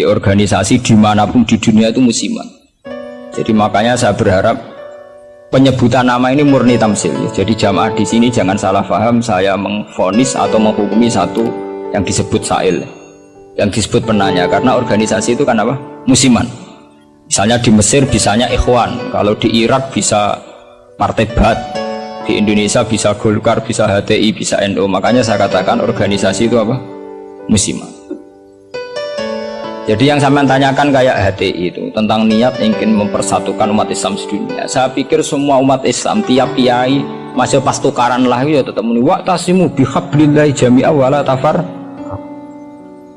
organisasi dimanapun di dunia itu musiman. Jadi makanya saya berharap penyebutan nama ini murni tamsil. Jadi jamaah di sini jangan salah paham saya mengvonis atau menghukumi satu yang disebut sa'il, yang disebut penanya, karena organisasi itu kan apa? Musiman. Misalnya di Mesir bisanya Ikhwan, kalau di Irak bisa Partai Ba'ath, di Indonesia bisa Golkar, bisa HTI, bisa NU. Makanya saya katakan organisasi itu apa? Musiman. Jadi yang sampean tanyakan kayak HTI itu tentang niat ingin mempersatukan umat Islam sedunia. Saya pikir semua umat Islam tiap kiai masih pas tukaran lah ya tetap muni wa tasimu bihablillahi jami'a wala tafar.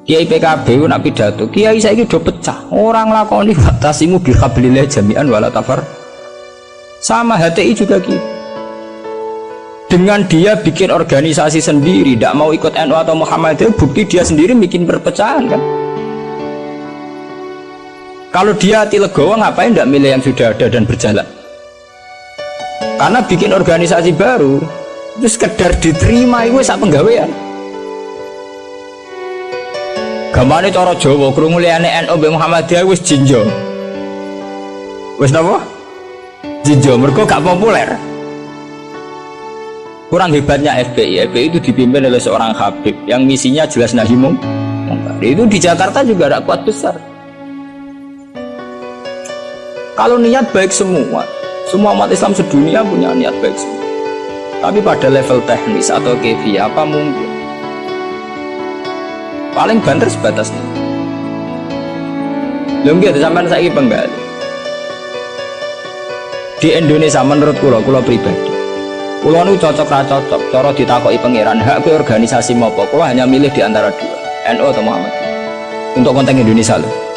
Kiai PKB nak pidato, kiai saiki do pecah. Orang lakoni wa tasimu bihablillahi jami'an wala tafar. Sama HTI juga gitu. Dengan dia bikin organisasi sendiri, tidak mau ikut NU atau Muhammadiyah, bukti dia sendiri bikin perpecahan kan. Kalau dia hati legowo ngapain tidak milih yang sudah ada dan berjalan? Karena bikin organisasi baru itu sekedar diterima itu sak penggawean. Gamane cara Jawa krungu liyane NU mbek Muhammadiyah wis jinjo. Wis napa? Jinjo mergo gak populer. Kurang hebatnya FPI. FPI itu dipimpin oleh seorang Habib yang misinya jelas nahi mungkar. Itu di Jakarta juga ada kuat besar. Kalau niat baik semua umat Islam sedunia punya niat baik semua. Tapi pada level teknis atau kefiyah apa mungkin? Paling banter sebatas ini. Belum gitu sampai saya penggali. Di Indonesia menurut kulo pribadi, kulo nu cocok cocok. Cara ditakoki pangeran hak ke organisasi mopo, kulo hanya milih di antara dua, NU atau Muhammadiyah. Untuk konteks Indonesia loh.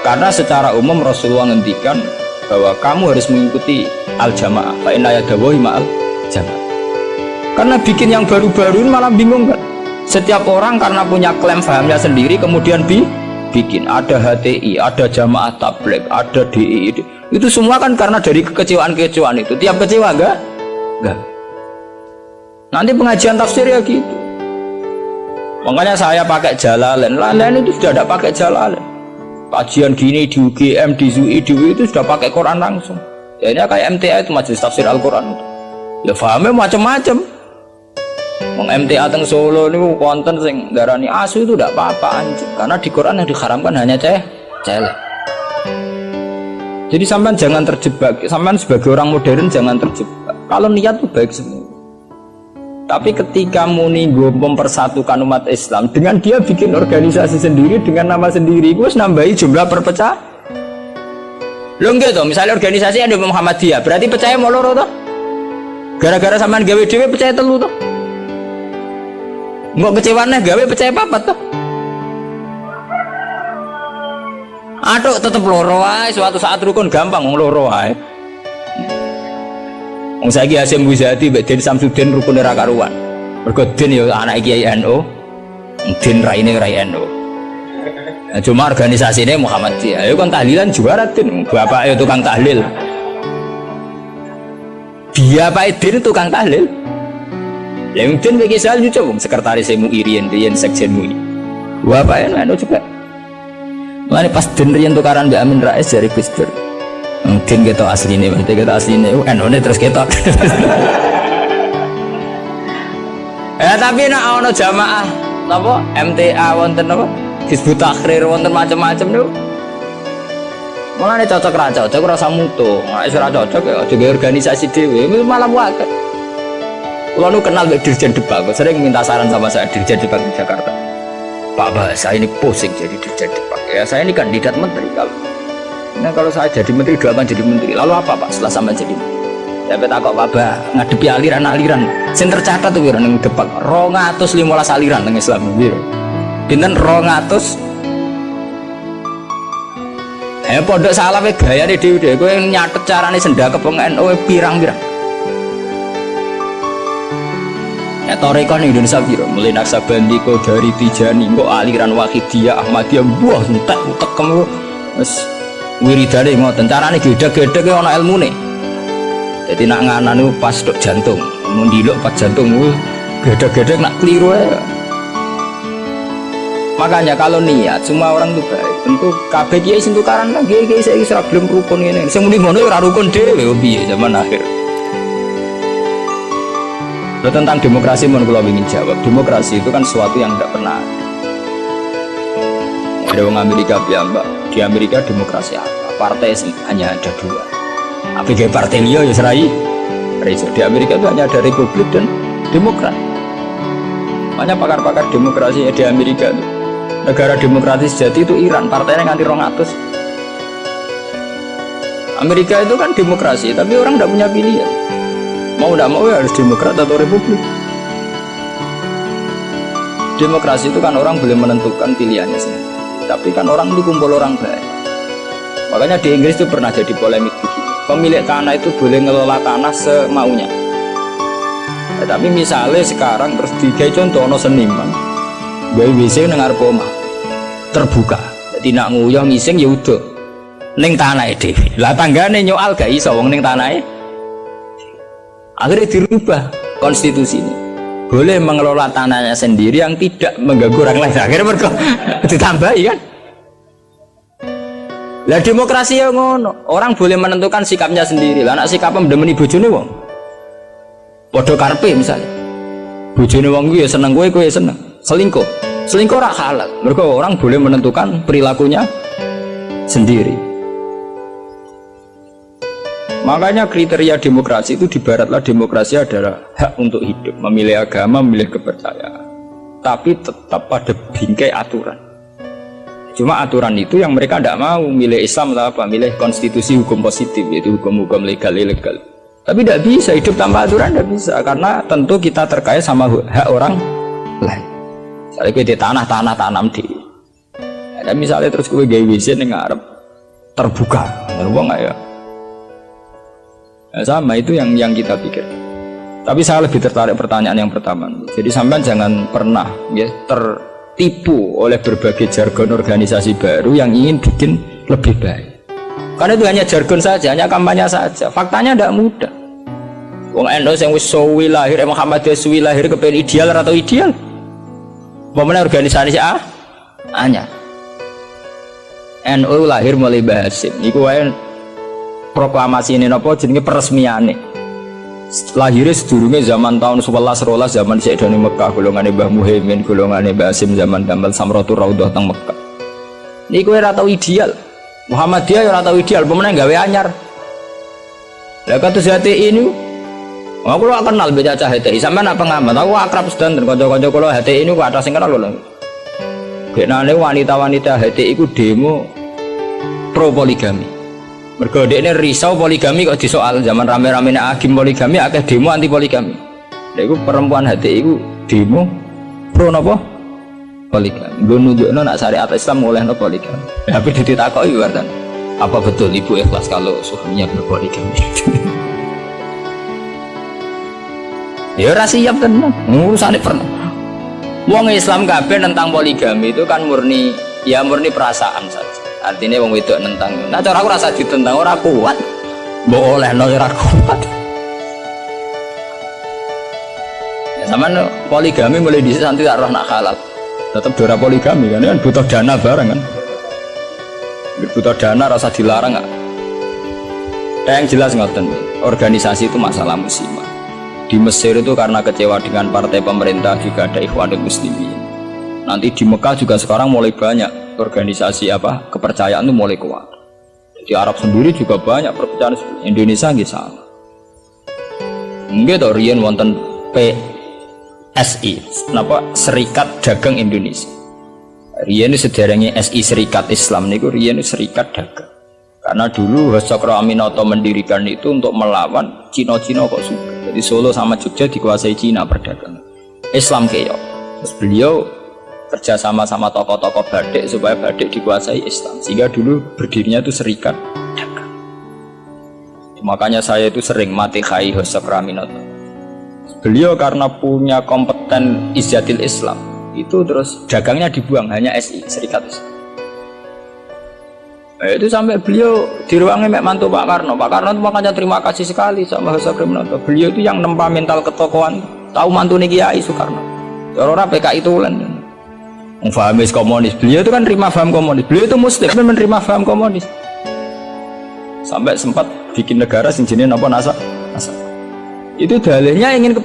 Karena secara umum Rasulullah ngendikan bahwa kamu harus mengikuti al-jamaah fa inna yadawahi ma'al jamaah. Karena bikin yang baru-baru malah bingung kan. Setiap orang karena punya klaim fahamnya sendiri kemudian bikin ada HTI, ada jamaah tabligh, ada DI. Itu semua kan karena dari kekecewaan-kekecewaan itu. Tiap kecewa enggak? Nanti pengajian tafsir ya gitu. Makanya saya pakai Jalalain. Lain itu sudah ada pakai Jalalain. Kajian gini di UGM, di ZUI, di UI itu sudah pakai Quran langsung. Ya ini kayak MTA itu majelis tafsir Al-Quran. Ya fahamnya macam-macam. MTA teng Solo ini konten sing darani asu itu tidak apa-apa anjing. Karena di Quran yang diharamkan hanya celek. Jadi sampean jangan terjebak. Sampean sebagai orang modern jangan terjebak. Kalau niat itu baik semua. Tapi ketika muni mempersatukan umat Islam dengan dia bikin organisasi sendiri dengan nama sendiri, gue nambahi jumlah perpecah. Lo enggak toh, misalnya organisasi ada Muhammadiyah, berarti percaya mau loro toh? Gara-gara sampean gawe dhewe percaya telu toh? Mau kecewane gawe percaya papat toh? Aduh tetep loro ae, suatu saat rukun gampang wong loro ae. Wong saiki Hasyim Muzadi mbek Den Samsudin rukun ora karuan. Mergo Den ya anak Kiai NU, Den raine rai NU. Nah, cuma organisasine Muhammadiyah. Ayo kan tahlilan juara Den, bapak ya tukang tahlil. Dia Pak Den tukang tahlil. Yang Den bagi saya lucu wong sekretaris MUI riyen sekjen MUI. Bapak NU juga. Mulane pas Den riyen tukaran mbek Amin Rais dari Gus Dur. Mungkin kita aslinya, berarti kita aslinya, NU terus kita. Tapi nak ono jamaah, apa MTA wonten apa, Hizbut Tahrir wonten macam-macam tu. Malah ini cocok raja, cocok rasa mutu, nggak istilah cocok ya, juga organisasi dewi, malah wakat. Kalau nu kenal Dirjen Depak, sering minta saran sama saya Dirjen Depak di Jakarta. Pak Bahasa ini pusing jadi Dirjen Depak. Ya saya ini kandidat menteri kalau. Nah kalau saya jadi menteri doakan jadi menteri. Lalu apa Pak setelah sampai jadi menteri? Ya beta kok Pak Bah ngadepi aliran-aliran. Sing tercatat tuh kira nang Depak 215 aliran nang Islam gitu. Pinten 200. Pondok salah we gayane dhewe-dhewe kowe nyatet carane sendakep wong NU pirang-pirang. Ya toreko ning Indonesia piro? Mulai Naksabandi kok dari Tijani kok aliran Wahidiyah Ahmadiyah buah entek tekem wis wiridane ngoten carane gedhe-gedhe ana ilmune. Dadi nak nganan niku pas tok jantung, mun ndiluk pas jantung niku gedhe-gedhe nak kliru ae. Makanya kalau niat semua orang itu baik. Tentu kabeh kiai sing tukaran lah kiai saya ora gelem rukun ngene. Sing muni ngono ora rukun dhewe piye zaman akhir. Lalu tentang demokrasi mohon kula ingin jawab. Demokrasi itu kan sesuatu yang tidak pernah ada. Ada orang Amerika bilang, Mbak, di Amerika demokrasi apa? Partai hanya ada dua. APG partai liya ya serai. Di Amerika itu hanya ada Republik dan Demokrat. Banyak pakar-pakar demokrasi di Amerika itu. Negara demokratis sejati itu Iran, partainya nganti 200. Amerika itu kan demokrasi, tapi orang tidak punya pilihan. Mau tidak mau ya harus Demokrat atau Republik. Demokrasi itu kan orang boleh menentukan pilihannya sendiri. Tapi kan orang itu kumpul orang baik. Makanya di Inggris itu pernah jadi polemik begini. Pemilik tanah itu boleh ngelola tanah semaunya. Tapi misalnya sekarang terus digawe contoh ono seniman gawe WC nang ngarep omah terbuka. Dadi nak nguyah ngising ya udah ning tanahe dhewe. Lah tanggane nyoal gak iso wong ning tanahe. Akhirnya dirubah konstitusi ini. Boleh mengelola tanahnya sendiri yang tidak mengganggu orang lain. Akhirnya mereka ditambahi kan. Lah demokrasi ya ngono. Orang boleh menentukan sikapnya sendiri. Lah anak sikapnya mendemeni bojone wong. Padha karepe misalnya. Bojone wong kuwi ya seneng kowe ya seneng. Selingkuh. Selingkuh ora halal. Mergo orang boleh menentukan perilakunya sendiri. Makanya kriteria demokrasi itu di baratlah demokrasi adalah hak untuk hidup, memilih agama, memilih kepercayaan. Tapi tetap pada bingkai aturan. Cuma aturan itu yang mereka tidak mau, milih Islam atau apa, milih konstitusi hukum positif, yaitu hukum-hukum legal-ilegal. Tapi tidak bisa, hidup tanpa aturan tidak bisa, karena tentu kita terkait sama hak orang lain. Misalnya gue di tanah tanam di, ada misalnya terus gue gawe WC ning ngarep terbuka, uang nggak ya? Nah, sama itu yang kita pikir. Tapi saya lebih tertarik pertanyaan yang pertama. Jadi sampean jangan pernah ya tertipu oleh berbagai jargon organisasi baru yang ingin bikin lebih baik. Karena itu hanya jargon saja, hanya kampanye saja. Faktanya tidak mudah. Wong NU yang wis suwi lahir, Muhammadiyah suwi lahir kepengen ideal atau ideal? Bagaimana organisasi hanya NU lahir mulai Mbah Hasim. Iku wae proklamasi ini apa jenenge peresmiane. Lahirnya sedurunge zaman tahun 11 rolas zaman Sayyidina Mekah, golongane Mbah Muhaimin, golongane Mbah Hasim zaman damel Samratul Raudhah teng Mekah. Niku ora tau ideal. Muhammadiyah ora tau ideal, pemenang gawe anyar. Lah kados HTI ini aku ora kenal beda cah HTI, sampean apa pengamat? Aku akrab sedan kanca-kanca kula HTI ini ku atas sing kenal lho. Genane wanita-wanita HTI ku demo pro poligami. Mergo dekne risau poligami kok disoal zaman rame-rame nek agim poligami akeh demo anti poligami. Lha iku perempuan hati iku demo pro napa? Poligami. Nggo nunjukno nek syariat Islam olehno poligami. Tapi ditakoki wartan. Apa betul ibu ikhlas kalau suaminya berpoligami? Ya ora siap tenan. Urusane pernah. Wong Islam kabeh tentang poligami itu kan murni perasaan saja. Artinya wong wedok nentang. Nah cara aku rasa ditentang ora kuat. Mbok olehno ora kuat. Ya sampean poligami mulai dhisik nanti tak roh nak halal. Tetep dora poligami kan butuh dana bareng kan. Butuh dana rasa dilarang enggak. Yang jelas ngoten, organisasi itu masalah musiman. Di Mesir itu karena kecewa dengan partai pemerintah juga ada Ikhwanul Muslimin. Nanti di Mekah juga sekarang mulai banyak organisasi kepercayaan itu mulai kuat. Di Arab sendiri juga banyak perpecahan. Indonesia nggih sama. Nggih to riyen wonten PSI, Serikat Dagang Indonesia. Riyen sederenge SI Serikat Islam niku riyen Serikat Dagang. Karena dulu Hasakro Aminoto mendirikan itu untuk melawan Cina-Cina kok suka. Jadi Solo sama Jogja dikuasai Cina perdagangan. Islam keok. Terus beliau kerja sama tokoh-tokoh badik supaya badik dikuasai Islam, sehingga dulu berdirinya itu Serikat Dagang. Makanya saya itu sering mati khai Hasakro Aminoto. Beliau karena punya kompeten izzatil Islam itu terus dagangnya dibuang, hanya SI Serikat Islam. Itu sampai beliau di ruangnya mantu Pak Karno. Pak Karno itu makanya terima kasih sekali sama Hasakro Aminoto. Beliau itu yang nempa mental ketokohan, tahu mantu Kiai Soekarno. Orang PKI itu Fahamis komunis. Beliau itu kan terima paham komunis. Beliau itu muslim menerima paham komunis. Sampai sempat bikin negara sing jenenge napa NASA. Itu dalihnya ingin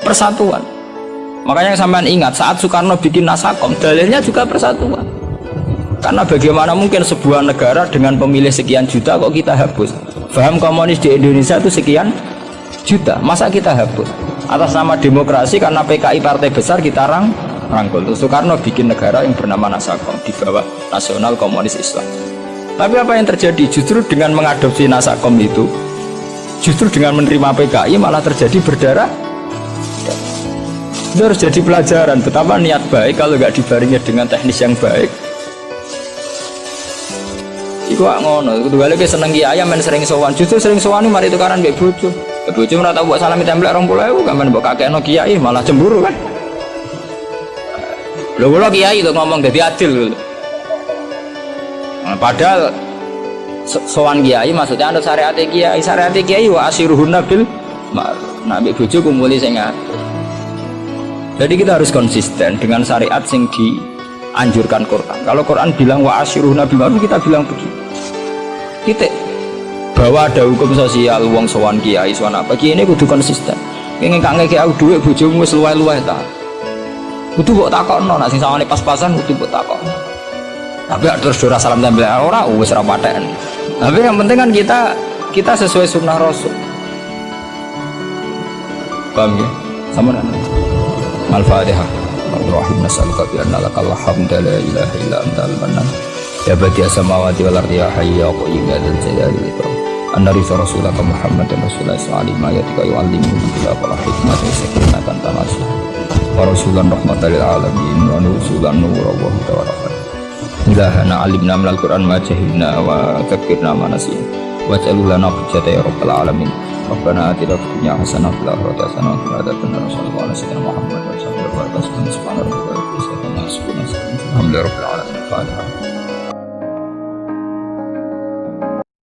persatuan. Makanya sampean ingat saat Soekarno bikin Nasakom, dalilnya juga persatuan. Karena bagaimana mungkin sebuah negara dengan pemilih sekian juta kok kita hapus? Paham komunis di Indonesia itu sekian juta, masa kita hapus? Atas nama demokrasi karena PKI partai besar kita rangkul. Terus Soekarno bikin negara yang bernama Nasakom di bawah Nasional Komunis Islam. Tapi apa yang terjadi? Justru dengan mengadopsi Nasakom itu, justru dengan menerima PKI malah terjadi berdarah. Itu harus jadi pelajaran betapa niat baik kalau nggak dibarengi dengan teknis yang baik. Iku ngono, kedua lagi seneng kiai men sering sowan. Justru sering sowan ini mari tukaran mbek bojo. Bojo ora tau mbok salami templek 20.000 kan men mbok kakekno kiai malah cemburu kan. Lho kula kiai itu ngomong dadi adil lho. Nah, padahal sowan kiai maksudnya anut syariat kiai wa asiruhunna bil ma'ruf. Nah mbek bojo kumpuli sing ngatur. Jadi kita harus konsisten dengan syariat yang dianjurkan Quran. Kalau Quran bilang wa asyiruhna bil ma'ruf, kita bilang begitu. Titik. Bahwa ada hukum sosial wong sowan kiai sowan apa kiai ini kudu konsisten. Pengen kang ngeke aku dhuwit bojomu wis luwih-luwih ta. Kudu mbok takokno nek sing sawane pas-pasan kudu mbok takokno. Tapi terus ora salam tempel ora wis ora paten. Tapi yang penting kan kita sesuai sunnah Rasul. Paham ya? Sama dengan Al-Fatihah. Ar-Rahim nas'aluka bi anna lakal hamda la ilaha illa anta al-mannan. Ya badi'as samawati wal ardi ya hayyu ya qayyum ya dzal jalali wal ikram. Anna risa rasulaka Muhammadan rasulullah sallallahu alaihi wa yu'allimuhu bil hikmati wa sakinatan tanasih. Wa rasulan rahmatan lil alamin wa nusulan nura wa huda wa rahmah. Ilahana alimna minal Qur'an ma jahilna wa dzakirna ma nasina. Wa jalul lana hujjata ya rabbal alamin. Rabbana atina fid dunya hasanah wa fil akhirati hasanah wa qina adzabannar. Sallallahu alaihi wa sallam Muhammad wa sallallahu alaihi wa sallam. Subhanallahi wa bihamdihi. Alhamdulillah.